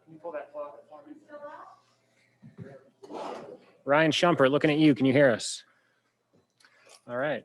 you pull that plug for me? Ryan Shumpert, looking at you. Can you hear us? All right.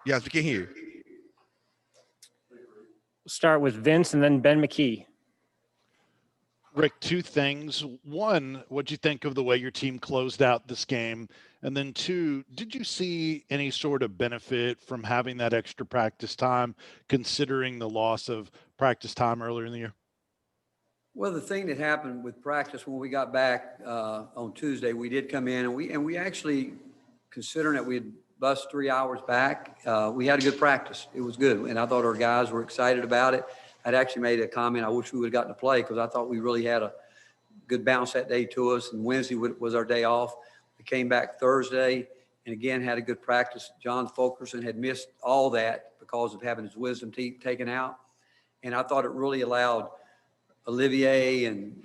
Yes, we can hear you. We'll start with Vince and then Ben Mckee. Rick, two things. One, what'd you think of the way your team closed out this game? And then two, did you see any sort of benefit from having that extra practice time, considering the loss of practice time earlier in the year? Well, the thing that happened with practice when we got back on Tuesday, we did come in and we actually, considering that we had bust 3 hours back, we had a good practice. It was good, and I thought our guys were excited about it. I'd actually made a comment, I wish we would have gotten to play because I thought we really had a good bounce that day to us, and Wednesday was our day off. We came back Thursday and again had a good practice. John Fulkerson had missed all that because of having his wisdom teeth taken out, and I thought it really allowed Olivier and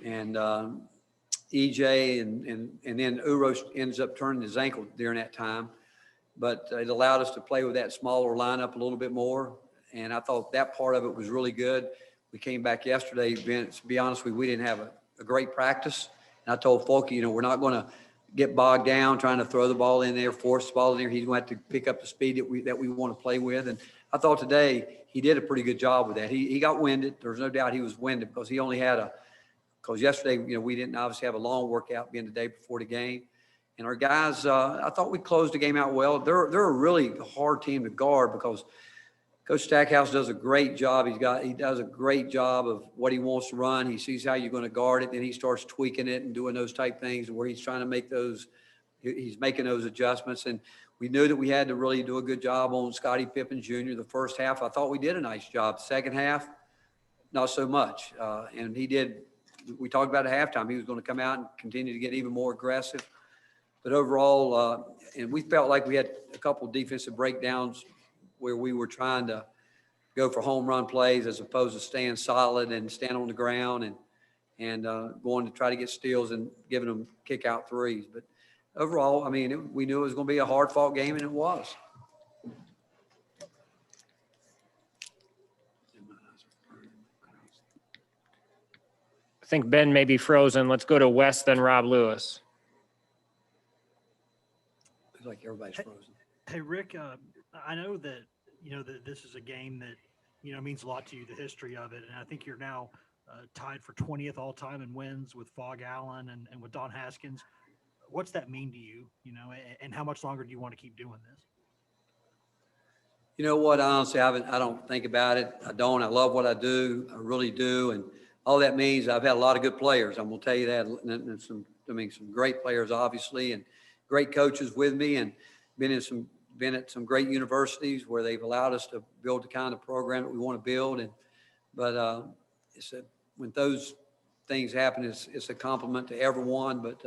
EJ and then Uros ends up turning his ankle during that time. But it allowed us to play with that smaller lineup a little bit more. And I thought that part of it was really good. We came back yesterday, Vince, to be honest with you, we didn't have a great practice. And I told Folky, we're not going to get bogged down trying to throw the ball in there, force the ball in there. He's going to have to pick up the speed that we want to play with. And I thought today he did a pretty good job with that. He got winded. There's no doubt he was winded because he only had because yesterday, we didn't obviously have a long workout being the day before the game. And our guys, I thought we closed the game out well. They're a really hard team to guard because Coach Stackhouse does a great job. He does a great job of what he wants to run. He sees how you're going to guard it. Then he starts tweaking it and doing those type things where he's trying to make he's making those adjustments. And we knew that we had to really do a good job on Scottie Pippen Jr. The first half, I thought we did a nice job. Second half, not so much. And he did, we talked about at halftime, he was going to come out and continue to get even more aggressive. But overall, and we felt like we had a couple of defensive breakdowns where we were trying to go for home run plays as opposed to staying solid and stand on the ground and going to try to get steals and giving them kick out threes. But overall, we knew it was going to be a hard fought game, and it was. I think Ben may be frozen. Let's go to Wes, then Rob Lewis. It's like everybody's frozen. Hey, Rick, I know that, that this is a game that, means a lot to you, the history of it. And I think you're now tied for 20th all time in wins with Fog Allen and with Don Haskins. What's that mean to you, and how much longer do you want to keep doing this? You know what? Honestly, I don't think about it. I don't. I love what I do. I really do. And all that means I've had a lot of good players. I'm going to tell you that. And some great players, obviously, and great coaches with me, and been at some great universities where they've allowed us to build the kind of program that we want to build. But when those things happen, it's a compliment to everyone. But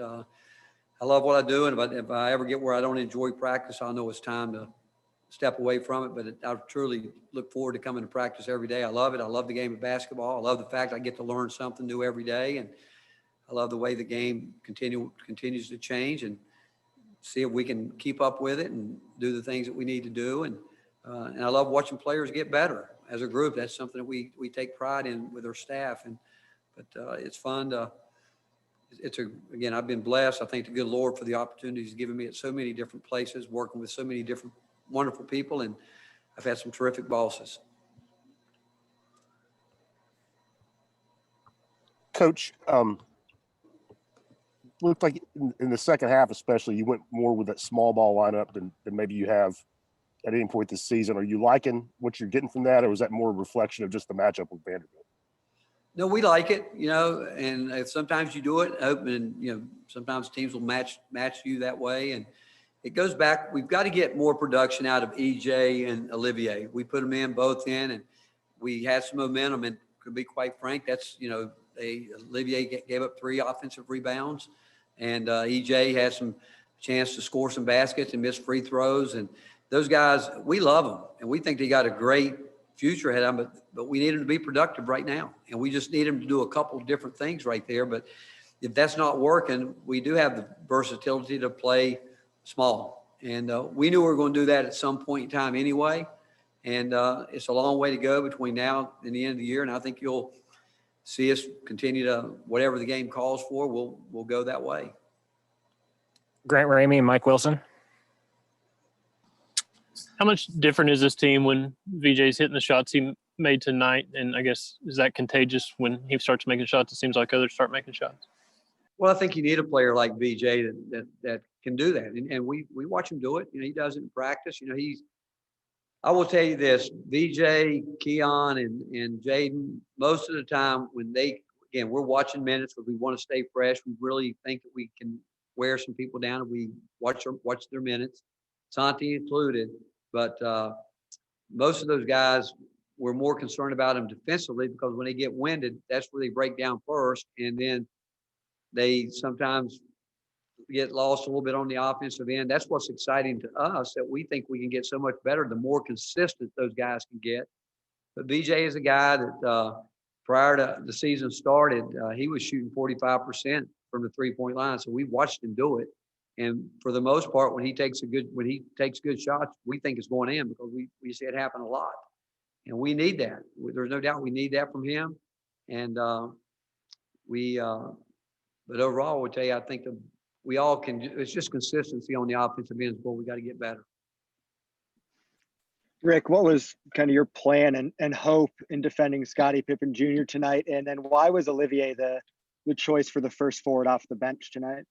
I love what I do, and if I ever get where I don't enjoy practice, I know it's time to step away from it. But I truly look forward to coming to practice every day. I love it. I love the game of basketball. I love the fact I get to learn something new every day, and I love the way the game continues to change, and see if we can keep up with it and do the things that we need to do. And I love watching players get better as a group. That's something that we take pride in with our staff. But it's fun to. Again, I've been blessed. I thank the good Lord for the opportunities He's given me at so many different places, working with so many different wonderful people, and I've had some terrific bosses. Coach, looked like in the second half especially, you went more with that small ball lineup than maybe you have at any point this season. Are you liking what you're getting from that, or is that more a reflection of just the matchup with Vanderbilt? No, we like it, and if sometimes you do it, and sometimes teams will match you that way. And it goes back, we've got to get more production out of EJ and Olivier. We put them both in, and we had some momentum. And to be quite frank, that's, Olivier gave up 3 offensive rebounds, and EJ had some chance to score some baskets and miss free throws. And those guys, we love them, and we think they got a great future ahead of them, but we need them to be productive right now. And we just need them to do a couple of different things right there. But if that's not working, we do have the versatility to play small. And we knew we were going to do that at some point in time anyway. And it's a long way to go between now and the end of the year. And I think you'll see us continue to, whatever the game calls for, we'll go that way. Grant Ramey and Mike Wilson. How much different is this team when VJ's hitting the shots he made tonight? And I guess, is that contagious when he starts making shots? It seems like others start making shots. Well, I think you need a player like VJ that can do that. And we watch him do it. He does it in practice. I will tell you this, VJ, Keon, and Jaden, most of the time when we're watching minutes because we want to stay fresh. We really think that we can wear some people down and we watch their minutes, Santi included. But most of those guys, we're more concerned about them defensively because when they get winded, that's where they break down first. And then they sometimes get lost a little bit on the offensive end. That's what's exciting to us, that we think we can get so much better the more consistent those guys can get. But VJ is a guy that prior to the season started, he was shooting 45% from the three-point line. So we watched him do it. And for the most part, when he takes good shots, we think it's going in because we see it happen a lot. And we need that. There's no doubt we need that from him. And but overall, I would tell you, I think we all can. It's just consistency on the offensive end is where we got to get better. Rick, what was kind of your plan and hope in defending Scottie Pippen Jr. tonight? And then why was Olivier the choice for the first forward off the bench tonight?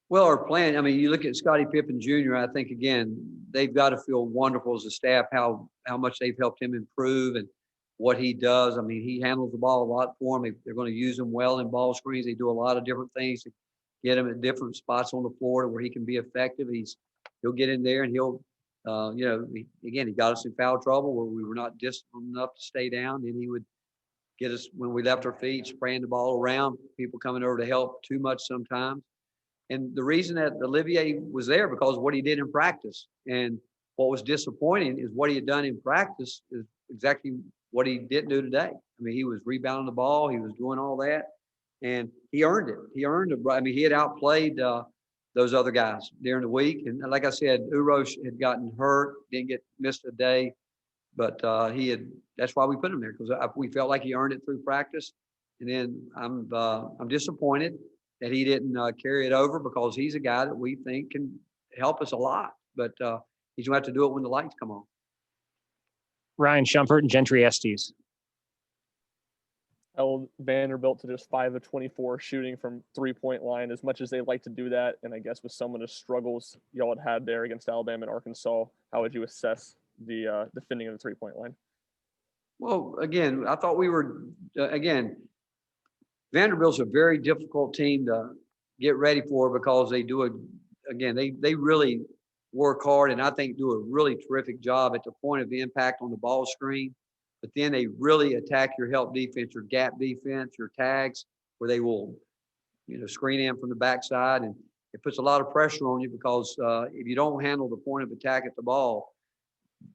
Well, our plan, you look at Scottie Pippen Jr., I think, again, they've got to feel wonderful as a staff how much they've helped him improve and what he does. He handles the ball a lot for them. They're going to use him well in ball screens. They do a lot of different things to get him at different spots on the floor where he can be effective. He'll get in there and he'll, he got us in foul trouble where we were not disciplined enough to stay down. Then he would get us when we left our feet, spraying the ball around, people coming over to help too much sometimes. And the reason that Olivier was there because of what he did in practice. And what was disappointing is what he had done in practice is exactly what he didn't do today. He was rebounding the ball. He was doing all that. And he earned it. He earned it. He had outplayed those other guys during the week. And like I said, Urosh had gotten hurt, missed a day. But that's why we put him there, because we felt like he earned it through practice. And then I'm disappointed that he didn't carry it over because he's a guy that we think can help us a lot. But he's going to have to do it when the lights come on. Ryan Shumpert and Gentry Estes. Held Vanderbilt to just 5 of 24 shooting from three-point line, as much as they like to do that. And I guess with some of the struggles y'all had there against Alabama and Arkansas, how would you assess the defending of the three-point line? Well, again, I thought we were Vanderbilt's a very difficult team to get ready for because they they really work hard and I think do a really terrific job at the point of impact on the ball screen. But then they really attack your help defense, your gap defense, your tags, where they will, screen in from the backside. And it puts a lot of pressure on you because if you don't handle the point of attack at the ball,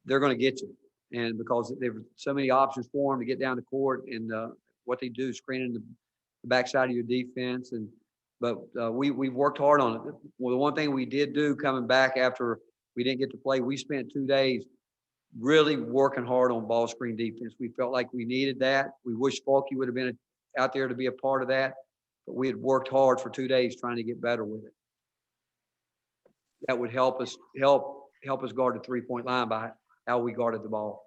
they're going to get you. And because there are so many options for them to get down the court and what they do, screening the backside of your defense. But we've worked hard on it. Well, the one thing we did do coming back after we didn't get to play, we spent 2 days really working hard on ball screen defense. We felt like we needed that. We wish Falky would have been out there to be a part of that, but we had worked hard for 2 days trying to get better with it. That would help us guard the three-point line by how we guarded the ball.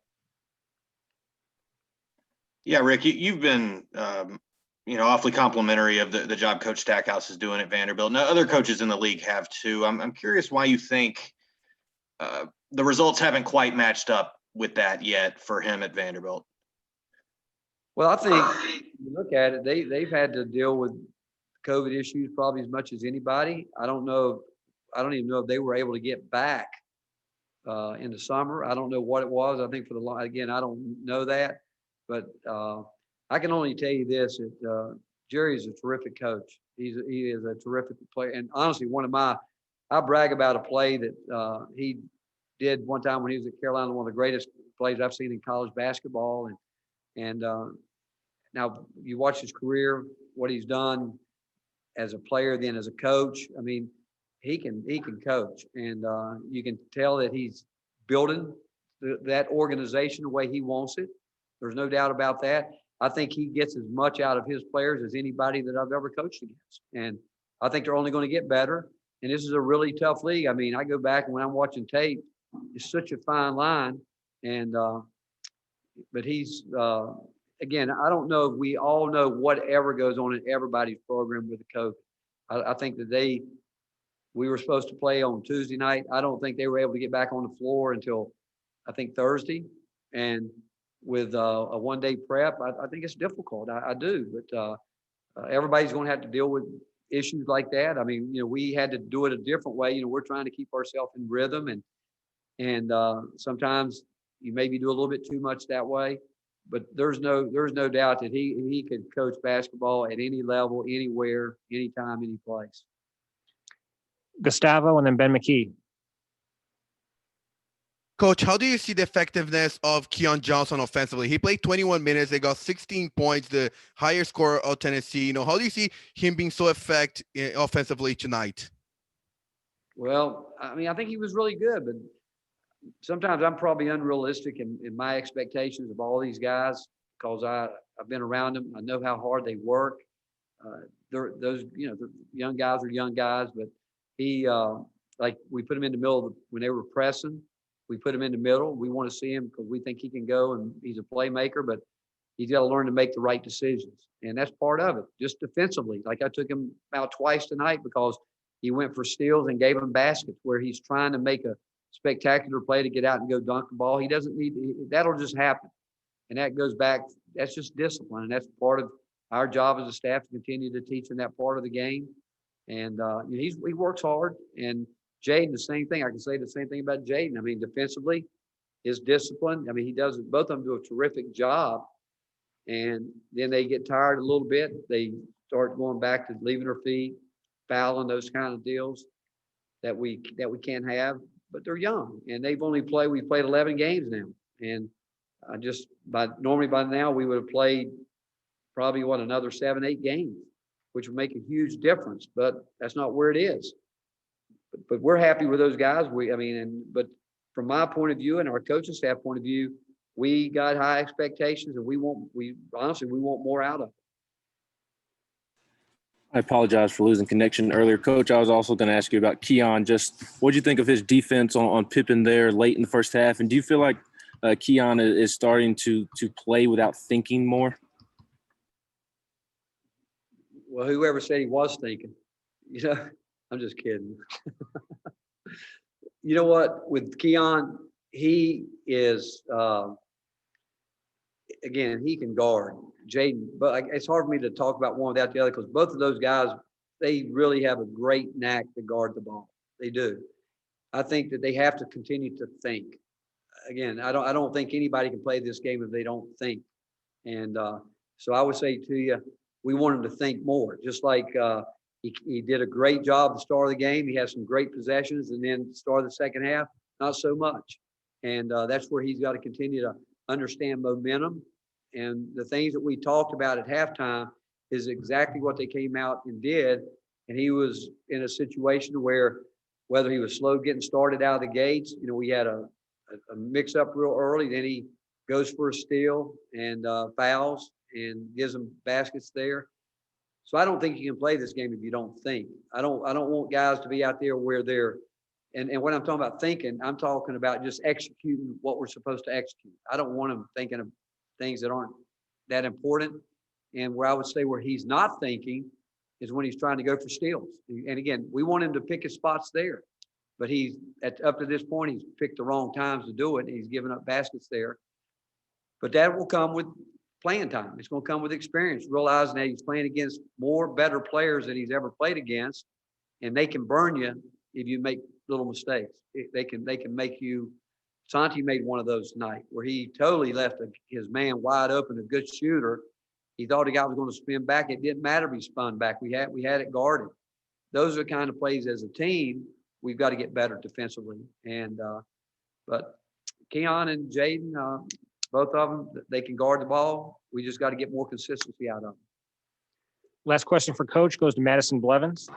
Yeah, Rick, you've been awfully complimentary of the job Coach Stackhouse is doing at Vanderbilt. Now, other coaches in the league have too. I'm curious why you think the results haven't quite matched up with that yet for him at Vanderbilt. Well, I think if you look at it, they've had to deal with COVID issues probably as much as anybody. I don't even know if they were able to get back in the summer. I don't know what it was. I think I don't know that. But I can only tell you this, that Jerry is a terrific coach. He is a terrific player. And honestly, I brag about a play that he did one time when he was at Carolina, one of the greatest plays I've seen in college basketball. And now you watch his career, what he's done as a player, then as a coach. He can coach. And you can tell that he's building that organization the way he wants it. There's no doubt about that. I think he gets as much out of his players as anybody that I've ever coached against. And I think they're only going to get better. And this is a really tough league. I mean, I go back and when I'm watching tape, it's such a fine line. And, but he's, again, I don't know if we all know whatever goes on in everybody's program with the coach. I think that we were supposed to play on Tuesday night. I don't think they were able to get back on the floor until I think Thursday. And with a one-day prep, I think it's difficult. I do, but everybody's going to have to deal with issues like that. I mean, we had to do it a different way. We're trying to keep ourselves in rhythm, and sometimes you maybe do a little bit too much that way. But there's no doubt that he could coach basketball at any level, anywhere, anytime, any place. Gustavo and then Ben Mckee. Coach, how do you see the effectiveness of Kedren Johnson offensively? He played 21 minutes. They got 16 points, the higher score of Tennessee. How do you see him being so effective offensively tonight? Well, I mean, I think he was really good, but sometimes I'm probably unrealistic in my expectations of all these guys because I've been around them. I know how hard they work. The young guys are young guys, but he, like we put him in the middle when they were pressing. We put him in the middle. We want to see him because we think he can go and he's a playmaker, but he's got to learn to make the right decisions. And that's part of it, just defensively. Like I took him out twice tonight because he went for steals and gave him baskets where he's trying to make a spectacular play to get out and go dunk the ball. He doesn't need – that'll just happen. And that goes back – that's just discipline. And that's part of our job as a staff to continue to teach him that part of the game. And he works hard. And Jaden, the same thing. I can say the same thing about Jaden. I mean, defensively, his discipline. I mean, he does – both of them do a terrific job. And then they get tired a little bit. They start going back to leaving their feet, fouling, those kind of deals that we can't have. But they're young, and we played 11 games now. And normally by now we would have played probably another 7-8 games, which would make a huge difference. But that's not where it is. But we're happy with those guys. But from my point of view and our coaching staff point of view, we got high expectations, and we want more out of it. I apologize for losing connection earlier. Coach, I was also going to ask you about Keon. Just what do you think of his defense on Pippen there late in the first half? And do you feel like Keon is starting to play without thinking more? Well, whoever said he was thinking, I'm just kidding. You know what? With Keon, he is, again, he can guard. Jaden, but it's hard for me to talk about one without the other because both of those guys, they really have a great knack to guard the ball. They do. I think that they have to continue to think. Again, I don't think anybody can play this game if they don't think. And so I would say to you, we want him to think more. Just like he did a great job at the start of the game. He has some great possessions, and then the start of the second half, not so much. And that's where he's got to continue to understand momentum. And the things that we talked about at halftime is exactly what they came out and did. And he was in a situation where whether he was slow getting started out of the gates, we had a mix up real early. Then he goes for a steal and fouls and gives them baskets there. So I don't think you can play this game if you don't think. I don't want guys to be out there where they're and when I'm talking about thinking, I'm talking about just executing what we're supposed to execute. I don't want them thinking of things that aren't that important. And where I would say where he's not thinking is when he's trying to go for steals. And again, we want him to pick his spots there. But he's up to this point, he's picked the wrong times to do it. And he's given up baskets there. But that will come with playing time. It's going to come with experience, realizing that he's playing against better players than he's ever played against. And they can burn you if you make little mistakes. They can make you. Santi made one of those tonight where he totally left his man wide open, a good shooter. He thought the guy was going to spin back. It didn't matter if he spun back. We had it guarded. Those are the kind of plays as a team we've got to get better defensively. And but Keon and Jaden, both of them, they can guard the ball. We just got to get more consistency out of them. Last question for Coach goes to Madison Blevins.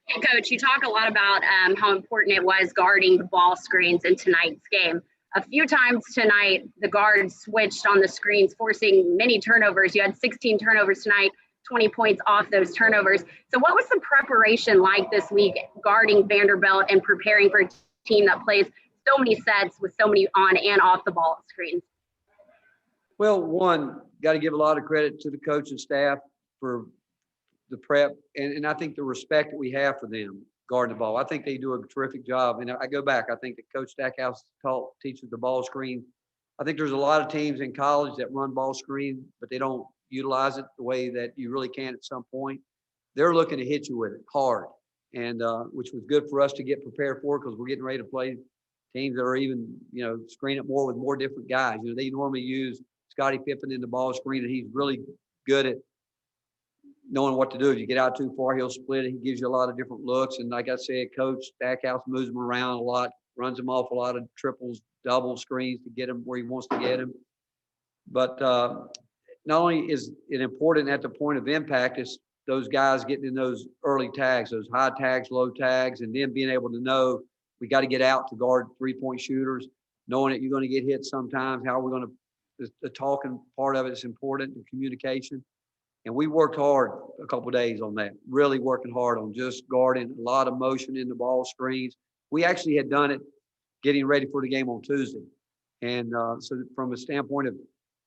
Hey, Coach, you talk a lot about how important it was guarding the ball screens in tonight's game. a few times tonight, the guards switched on the screens, forcing many turnovers. You had 16 turnovers tonight, 20 points off those turnovers. So what was the preparation like this week guarding Vanderbilt and preparing for a team that plays so many sets with so many on and off the ball screens? Well, one, got to give a lot of credit to the coach and staff for the prep, and I think the respect that we have for them guarding the ball. I think they do a terrific job. And I go back, I think that Coach Stackhouse teaches the ball screen. I think there's a lot of teams in college that run ball screen, but they don't utilize it the way that you really can at some point. They're looking to hit you with it hard, and which was good for us to get prepared for, because we're getting ready to play teams that are even, screen it more with more different guys. They normally use Scottie Pippen in the ball screen, and he's really good at knowing what to do. If you get out too far, he'll split it. He gives you a lot of different looks. And like I said, Coach Stackhouse moves him around a lot, runs him off a lot of triples, double screens to get him where he wants to get him. But not only is it important at the point of impact, it's those guys getting in those early tags, those high tags, low tags, and then being able to know we got to get out to guard three-point shooters, knowing that you're going to get hit sometimes. How we're going to, the talking part of it is important, and communication. And we worked hard a couple of days on that, really working hard on just guarding, a lot of motion in the ball screens. We actually had done it getting ready for the game on Tuesday. And so from a standpoint of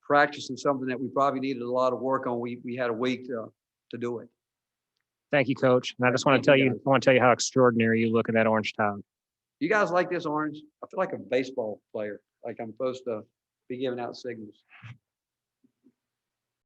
practicing something that we probably needed a lot of work on, we had a week to do it. Thank you, Coach. And I just want to tell you, how extraordinary you look in that orange tie. You guys like this orange? I feel like a baseball player, like I'm supposed to be giving out signals.